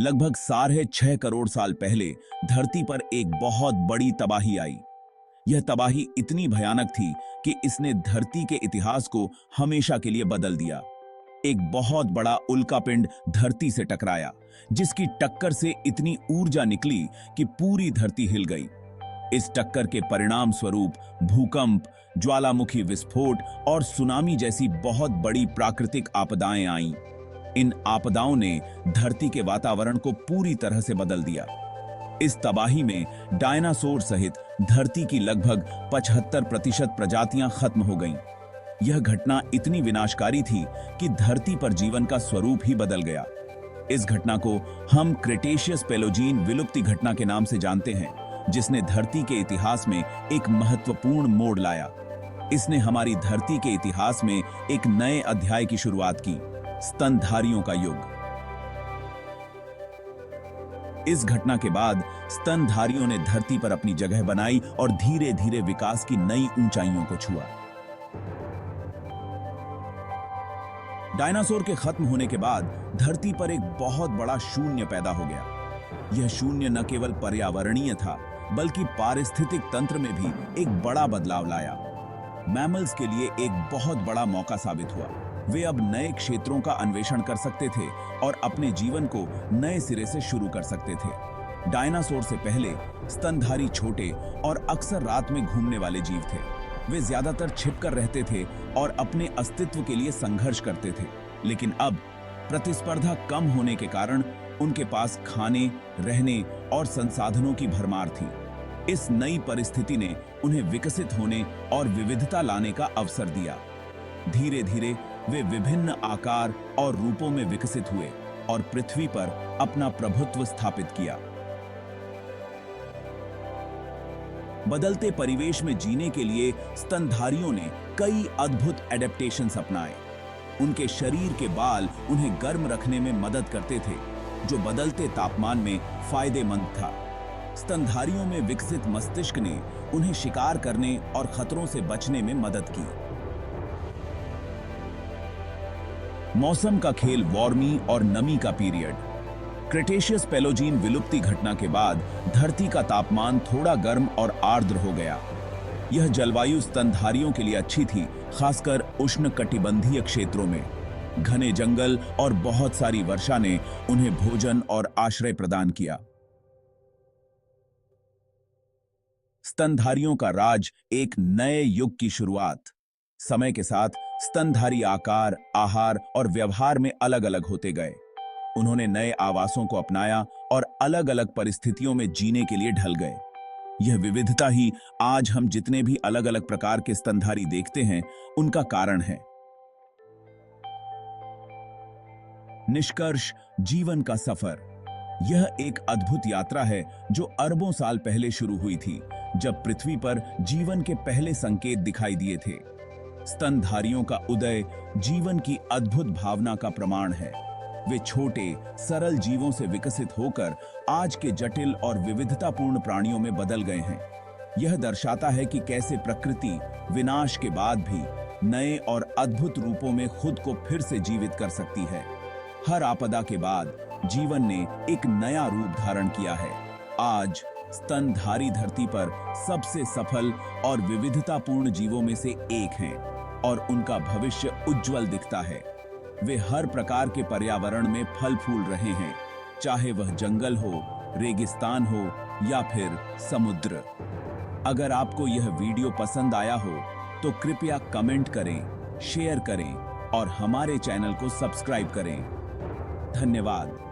लगभग 6.5 करोड़ साल पहले धरती पर एक बहुत बड़ी तबाही आई। यह तबाही इतनी भयानक थी कि इसने धरती के इतिहास को हमेशा के लिए बदल दिया। एक बहुत बड़ा उल्कापिंड धरती से टकराया, जिसकी टक्कर से इतनी ऊर्जा निकली कि पूरी धरती हिल गई। इस टक्कर के परिणाम स्वरूप भूकंप, ज्वालामुखी विस्फोट और सुनामी जैसी बहुत बड़ी प्राकृतिक आपदाएं आईं। इन आपदाओं ने धरती के वातावरण को पूरी तरह से बदल दिया। इस तबाही में डायनासोर सहित धरती की लगभग 75% प्रजातियां खत्म हो गईं। यह घटना इतनी विनाशकारी थी कि धरती पर जीवन का स्वरूप ही बदल गया। इस घटना को हम क्रेटेशियस पेलोजीन विलुप्ति घटना के नाम से जानते हैं, जिसने धरती के इतिहास में एक महत्वपूर्ण मोड़ लाया। इसने हमारी धरती के इतिहास में एक नए अध्याय की शुरुआत की, स्तनधारियों का युग। इस घटना के बाद स्तनधारियों ने धरती पर अपनी जगह बनाई और धीरे धीरे विकास की नई ऊंचाइयों को छुआ। डायनासोर के खत्म होने के बाद धरती पर एक बहुत बड़ा शून्य पैदा हो गया। यह शून्य न केवल पर्यावरणीय था, बल्कि पारिस्थितिक तंत्र में भी एक बड़ा बदलाव लाया। मैमल्स के लिए एक बहुत बड़ा मौका साबित हुआ। वे अब नए क्षेत्रों का अन्वेषण कर सकते थे और अपने जीवन को नए सिरे से शुरू कर सकते थे। डायनासोर से पहले स्तनधारी छोटे और अक्सर रात में घूमने वाले जीव थे। वे ज्यादातर छिपकर रहते थे और अपने अस्तित्व के लिए संघर्ष करते थे। लेकिन अब प्रतिस्पर्धा कम होने के कारण उनके पास खाने, रहने और संसाधनों की भरमार थी। इस नई परिस्थिति ने उन्हें विकसित होने और विविधता लाने का अवसर दिया। धीरे धीरे वे विभिन्न आकार और रूपों में विकसित हुए और पृथ्वी पर अपना प्रभुत्व स्थापित किया। बदलते परिवेश में जीने के लिए स्तनधारियों ने कई अद्भुत एडेप्टेशंस अपनाए। उनके शरीर के बाल उन्हें गर्म रखने में मदद करते थे, जो बदलते तापमान में फायदेमंद था। स्तनधारियों में विकसित मस्तिष्क ने उन्हें शिकार करने और खतरों से बचने में मदद की। मौसम का खेल, वार्मी और नमी का पीरियड। क्रेटेशियस पेलोजीन विलुप्ति घटना के बाद धरती का तापमान थोड़ा गर्म और आर्द्र हो गया। यह जलवायु स्तनधारियों के लिए अच्छी थी, खासकर उष्णकटिबंधीय क्षेत्रों में। घने जंगल और बहुत सारी वर्षा ने उन्हें भोजन और आश्रय प्रदान किया। स्तनधारियों का राज, एक नए युग की शुरुआत। समय के साथ स्तनधारी आकार, आहार और व्यवहार में अलग अलग होते गए। उन्होंने नए आवासों को अपनाया और अलग अलग परिस्थितियों में जीने के लिए ढल गए। यह विविधता ही आज हम जितने भी अलग अलग प्रकार के स्तनधारी देखते हैं, उनका कारण है। निष्कर्ष, जीवन का सफर। यह एक अद्भुत यात्रा है जो अरबों साल पहले शुरू हुई थी, जब पृथ्वी पर जीवन के पहले संकेत दिखाई दिए थे। स्तनधारियों का उदय जीवन की अद्भुत भावना का प्रमाण है। वे छोटे, सरल जीवों से विकसित होकर आज के जटिल और विविधतापूर्ण प्राणियों में बदल गए हैं। यह दर्शाता है कि कैसे प्रकृति विनाश के बाद भी नए और अद्भुत रूपों में खुद को फिर से जीवित कर सकती है। हर आपदा के बाद जीवन ने एक नया रूप धारण किया है। आज स्तनधारी धरती पर सबसे सफल और विविधतापूर्ण जीवों में से एक हैं और उनका भविष्य उज्जवल दिखता है। वे हर प्रकार के पर्यावरण में फल फूल रहे हैं, चाहे वह जंगल हो, रेगिस्तान हो या फिर समुद्र। अगर आपको यह वीडियो पसंद आया हो तो कृपया कमेंट करें, शेयर करें और हमारे चैनल को सब्सक्राइब करें। धन्यवाद।